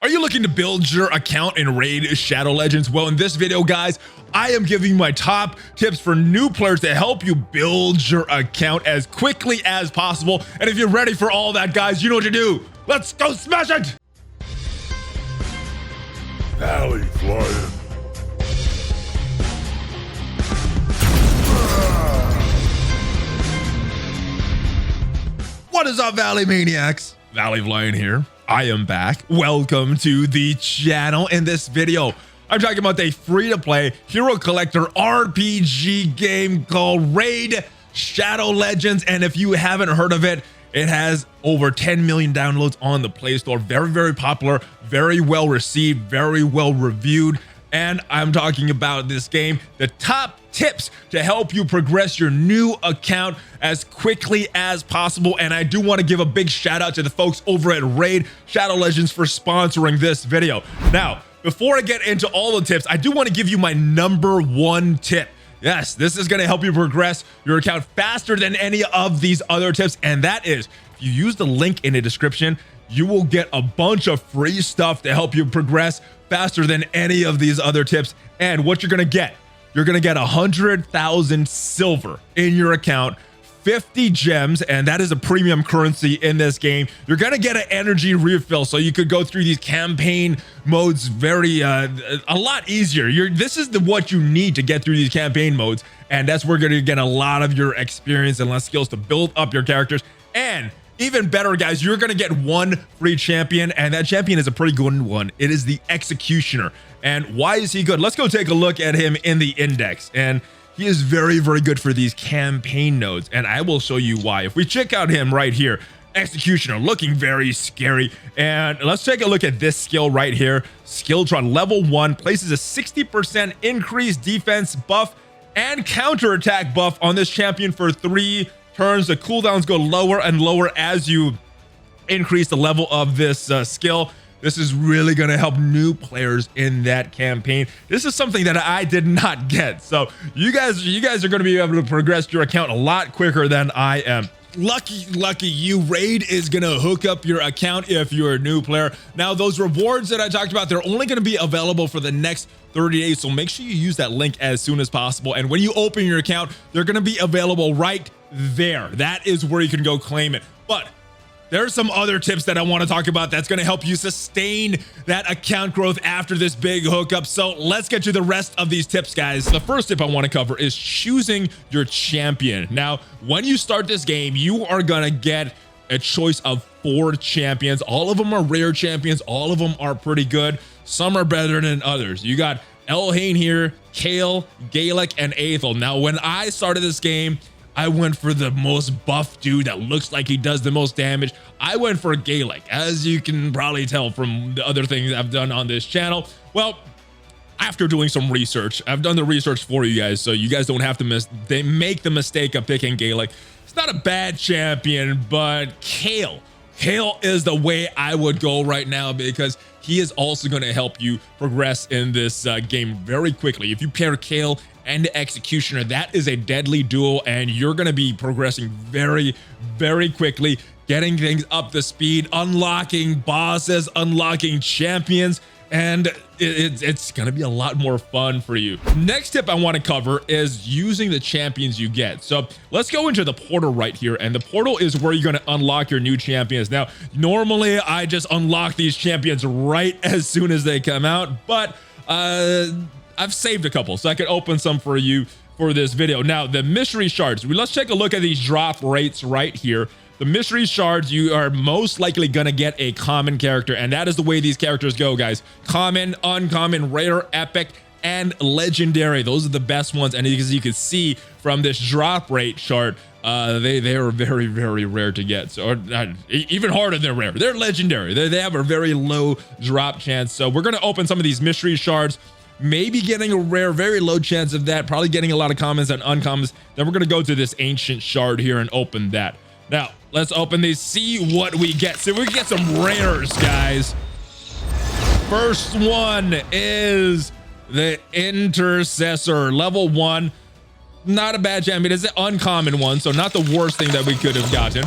Are you looking to build your account in Raid Shadow Legends? Well, in this video, guys, I am giving you my top tips for new players to help you build your account as quickly as possible. And if you're ready for all that, guys, you know what to do. Let's go smash it! ValleyFlyin. What is up, Valley Maniacs? ValleyFlyin here. I am back. Welcome to the channel. In this video, I'm talking about the free-to-play hero collector RPG game called Raid Shadow Legends. And if you haven't heard of it, it has over 10 million downloads on the Play Store. Very, very popular, very well received, very well reviewed. And I'm talking about this game, the top tips to help you progress your new account as quickly as possible. And I do want to give a big shout out to the folks over at Raid Shadow Legends for sponsoring this video. Now, before I get into all the tips, I do want to give you my #1 tip. Yes, this is going to help you progress your account faster than any of these other tips. And that is, if you use the link in the description, you will get a bunch of free stuff to help you progress faster than any of these other tips. And what you're going to get 100,000 silver in your account, 50 gems, and that is a premium currency in this game. You're going to get an energy refill, so you could go through these campaign modes a lot easier. This is what you need to get through these campaign modes, and that's where you're going to get a lot of your experience and less skills to build up your characters. And even better, guys, you're going to get one free champion, and that champion is a pretty good one. It is the Executioner. And why is he good? Let's go take a look at him in the index. And he is very, very good for these campaign nodes, and I will show you why. If we check out him right here, Executioner, looking very scary. And let's take a look at this skill right here. Skilltron level 1 places a 60% increased defense buff and counterattack buff on this champion for 3 turns. The cooldowns go lower and lower as you increase the level of this skill. This is really going to help new players in that campaign. This is something that I did not get. So you guys are going to be able to progress your account a lot quicker than I am. Lucky you. Raid is going to hook up your account if you're a new player. Now, those rewards that I talked about, they're only going to be available for the next 30 days. So make sure you use that link as soon as possible. And when you open your account, they're going to be available right there. That is where you can go claim it. But there's some other tips that I want to talk about that's going to help you sustain that account growth after this big hookup. So let's get to the rest of these tips, guys. The first tip I want to cover is choosing your champion. Now, when you start this game, you are going to get a choice of 4 champions. All of them are rare champions. All of them are pretty good. Some are better than others. You got Elhain here, Kale, Gaelic, and Aethel. Now, when I started this game, I went for the most buff dude that looks like he does the most damage. I went for Gaelic, as you can probably tell from the other things I've done on this channel. Well, after doing some research, I've done the research for you guys, so you guys don't have to make the mistake of picking Gaelic. It's not a bad champion, but Kale is the way I would go right now, because he is also going to help you progress in this game very quickly. If you pair Kale and the Executioner, that is a deadly duo, and you're going to be progressing very, very quickly, getting things up to speed, unlocking bosses, unlocking champions, and it's going to be a lot more fun for you. Next tip I want to cover is using the champions you get. So let's go into the portal right here, and the portal is where you're going to unlock your new champions. Now, normally I just unlock these champions right as soon as they come out, but I've saved a couple, so I could open some for you for this video. Now, the mystery shards, let's take a look at these drop rates right here. The mystery shards, you are most likely gonna get a common character, and that is the way these characters go, guys. Common, uncommon, rare, epic, and legendary. Those are the best ones, and as you can see from this drop rate chart, they are very, very rare to get. So even harder than rare. They're legendary. They have a very low drop chance. So we're gonna open some of these mystery shards, maybe getting a rare, very low chance of that, probably getting a lot of commons and uncommons. Then we're gonna go to this ancient shard here and open that. Now, let's open these, see what we get. So we get some rares, guys. First one is the Intercessor, level 1. Not a bad champion. It's an uncommon one, so not the worst thing that we could have gotten.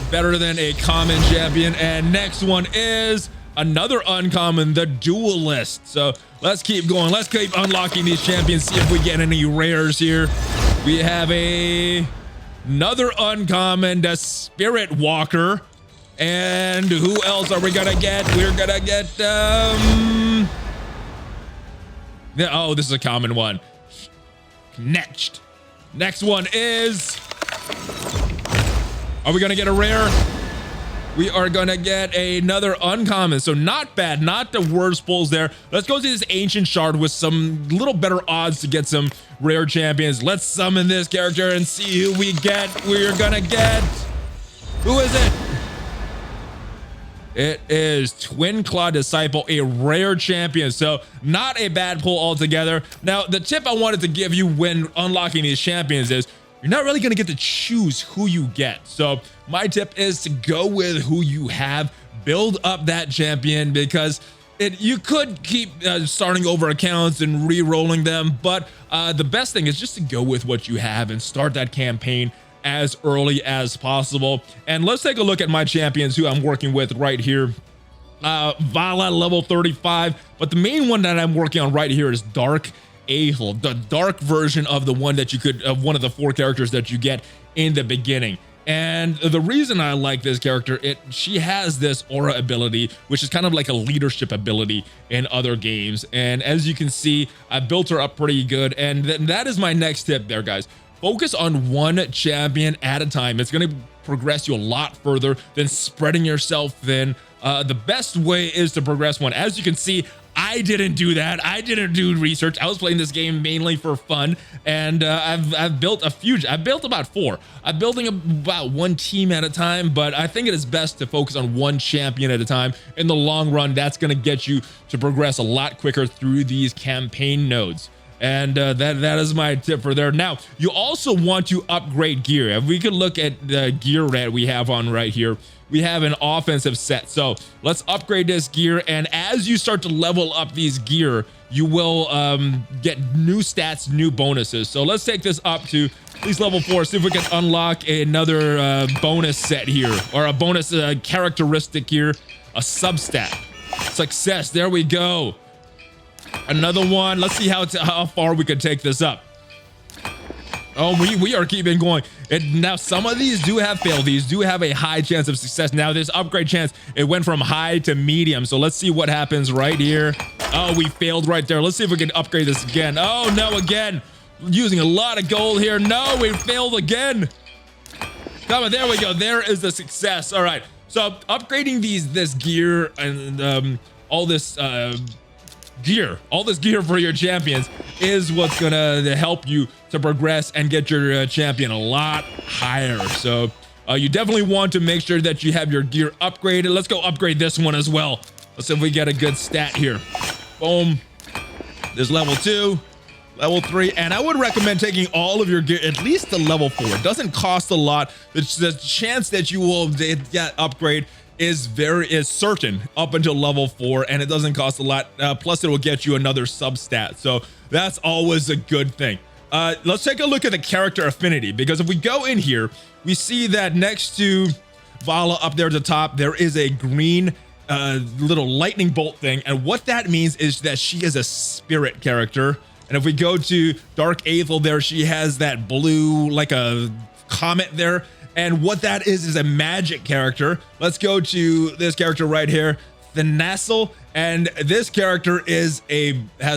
Better than a common champion. And next one is another uncommon, the Duelist. So let's keep going. Let's keep unlocking these champions, see if we get any rares here. We have another uncommon, the Spirit Walker. And who else are we gonna get? We're gonna get oh, this is a common one. Next one is, are we gonna get a rare? We are gonna get another uncommon. So not bad, not the worst pulls there. Let's go to this Ancient Shard with some little better odds to get some rare champions. Let's summon this character and see who we get. We're gonna get, who is it? It is Twin Claw Disciple, a rare champion. So not a bad pull altogether. Now, the tip I wanted to give you when unlocking these champions is you're not really going to get to choose who you get. So my tip is to go with who you have, build up that champion, because you could keep starting over accounts and re-rolling them. But the best thing is just to go with what you have and start that campaign as early as possible. And let's take a look at my champions who I'm working with right here. Vala level 35, but the main one that I'm working on right here is Dark Aethel, the dark version of the one that you could, of one of the 4 characters that you get in the beginning. And the reason I like this character, she has this aura ability, which is kind of like a leadership ability in other games. And as you can see, I built her up pretty good. And that is my next tip there, guys. Focus on one champion at a time. It's going to progress you a lot further than spreading yourself thin. The best way is to progress one. As you can see, I didn't do that. I didn't do research. I was playing this game mainly for fun, and I've built a few. I've built about 4. I'm building about one team at a time, but I think it is best to focus on one champion at a time. In the long run, that's going to get you to progress a lot quicker through these campaign nodes. And that is my tip for there. Now, you also want to upgrade gear. If we could look at the gear that we have on right here, we have an offensive set. So let's upgrade this gear. And as you start to level up these gear, you will get new stats, new bonuses. So let's take this up to at least level 4. See if we can unlock another bonus set here, or a bonus characteristic here, a substat. Success. There we go. Another one. Let's see how far we can take this up. Oh, we are keeping going. Now, some of these do have failed. These do have a high chance of success. Now, this upgrade chance, it went from high to medium. So let's see what happens right here. Oh, we failed right there. Let's see if we can upgrade this again. Oh, no, again. Using a lot of gold here. No, we failed again. Come on, there we go. There is the success. All right. So upgrading this gear and all this gear for your champions is what's gonna help you to progress and get your champion a lot higher. So you definitely want to make sure that you have your gear upgraded. Let's go upgrade this one as well. Let's see if we get a good stat here. Boom. There's level 2, level 3, and I would recommend taking all of your gear at least to level 4. It doesn't cost a lot. The chance that you will get upgrade is certain up until level 4, and it doesn't cost a lot. Plus, it will get you another substat, so that's always a good thing. Let's take a look at the character affinity, because if we go in here, we see that next to Vala up there at the top, there is a green little lightning bolt thing, and what that means is that she is a spirit character. And if we go to Dark Aethel there, she has that blue, like a comet there. And what that is a magic character. Let's go to this character right here, Thanassel, and this character has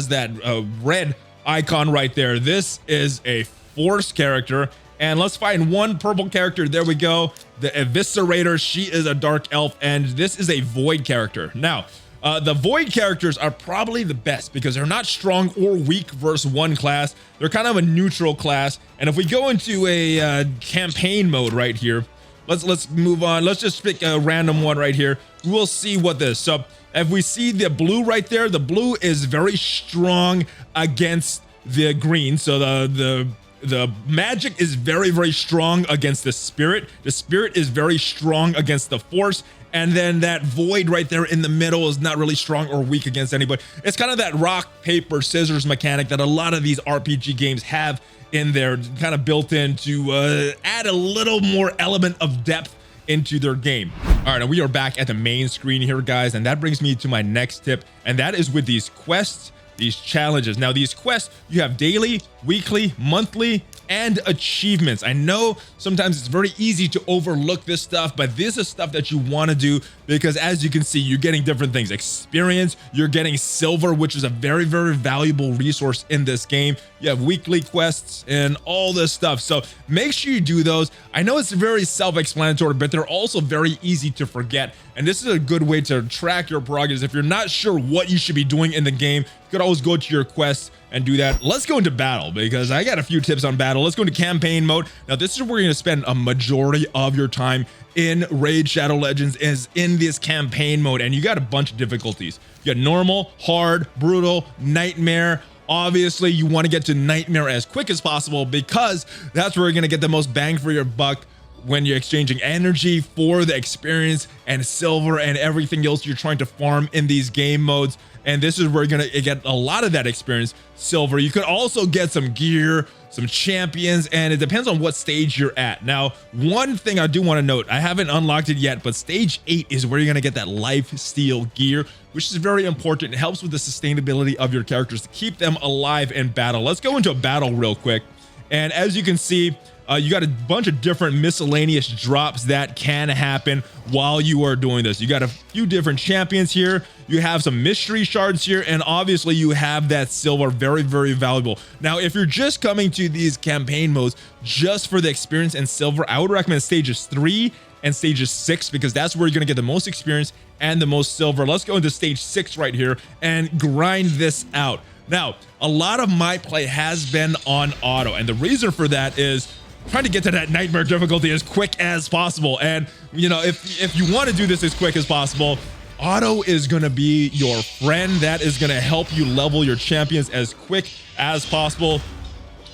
that red icon right there. This is a force character. And let's find one purple character. There we go. The Eviscerator. She is a dark elf, and this is a void character. Now, the void characters are probably the best because they're not strong or weak versus one class. They're kind of a neutral class. And if we go into a campaign mode right here, let's move on. Let's just pick a random one right here. We'll see what this. So if we see the blue right there, the blue is very strong against the green. So the magic is very, very strong against the spirit. The spirit is very strong against the force. And then that void right there in the middle is not really strong or weak against anybody. It's kind of that rock, paper, scissors mechanic that a lot of these RPG games have in there, kind of built in to add a little more element of depth into their game. All right, and we are back at the main screen here, guys, and that brings me to my next tip, and that is with these quests, these challenges. Now, these quests, you have daily, weekly, monthly, and achievements. I know sometimes it's very easy to overlook this stuff, but this is stuff that you want to do because, as you can see, you're getting different things. Experience, you're getting silver, which is a very, very valuable resource in this game. You have weekly quests and all this stuff. So make sure you do those. I know it's very self-explanatory, but they're also very easy to forget. And this is a good way to track your progress. If you're not sure what you should be doing in the game, you could always go to your quests and do that. Let's go into battle because I got a few tips on battle. Let's go into campaign mode. Now, this is where you're going to spend a majority of your time in Raid Shadow Legends, is in this campaign mode, and you got a bunch of difficulties. You got normal, hard, brutal, nightmare. Obviously, you want to get to nightmare as quick as possible because that's where you're going to get the most bang for your buck when you're exchanging energy for the experience and silver and everything else you're trying to farm in these game modes. And this is where you're going to get a lot of that experience, silver. You could also get some gear, some champions, and it depends on what stage you're at. Now, one thing I do want to note, I haven't unlocked it yet, but stage 8 is where you're going to get that life steal gear, which is very important. It helps with the sustainability of your characters to keep them alive in battle. Let's go into a battle real quick. And as you can see, you got a bunch of different miscellaneous drops that can happen while you are doing this. You got a few different champions here. You have some mystery shards here, and obviously you have that silver, very, very valuable. Now, if you're just coming to these campaign modes just for the experience and silver, I would recommend stages 3 and stages 6 because that's where you're going to get the most experience and the most silver. Let's go into stage 6 right here and grind this out. Now, a lot of my play has been on auto, and the reason for that is trying to get to that nightmare difficulty as quick as possible. And you know, if you want to do this as quick as possible, auto is going to be your friend. That is going to help you level your champions as quick as possible.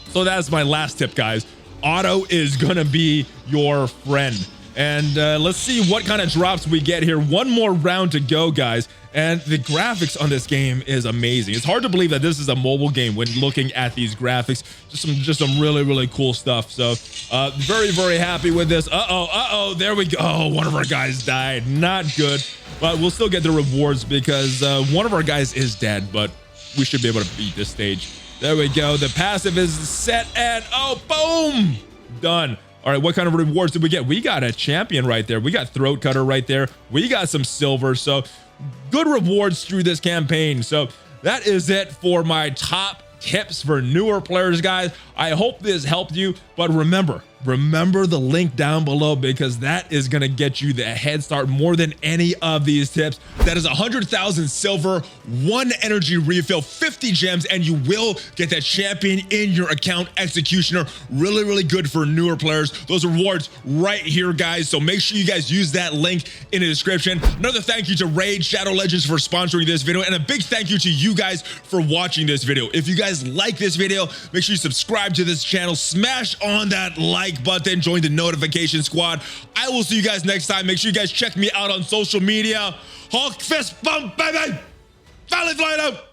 So that's my last tip, guys. Auto is going to be your friend. And let's see what kind of drops we get here. One more round to go, guys. And the graphics on this game is amazing. It's hard to believe that this is a mobile game when looking at these graphics. Just some really, really cool stuff. So very, very happy with this. There we go. Oh, one of our guys died. Not good. But we'll still get the rewards because one of our guys is dead, but we should be able to beat this stage. There we go. The passive is set and oh, boom, done. All right, what kind of rewards did we get? We got a champion right there. We got throat cutter right there. We got some silver. So good rewards through this campaign. So that is it for my top tips for newer players, guys. I hope this helped you, but remember the link down below because that is going to get you the head start more than any of these tips. That is 100,000 silver, 1 energy refill, 50 gems, and you will get that champion in your account, Executioner. Really, really good for newer players. Those rewards right here, guys. So make sure you guys use that link in the description. Another thank you to Raid Shadow Legends for sponsoring this video, and a big thank you to you guys for watching this video. If you guys like this video, make sure you subscribe to this channel, smash on that like button, join the notification squad. I will see you guys next time. Make sure you guys check me out on social media. Hawk fist bump, baby. ValleyFlyin out.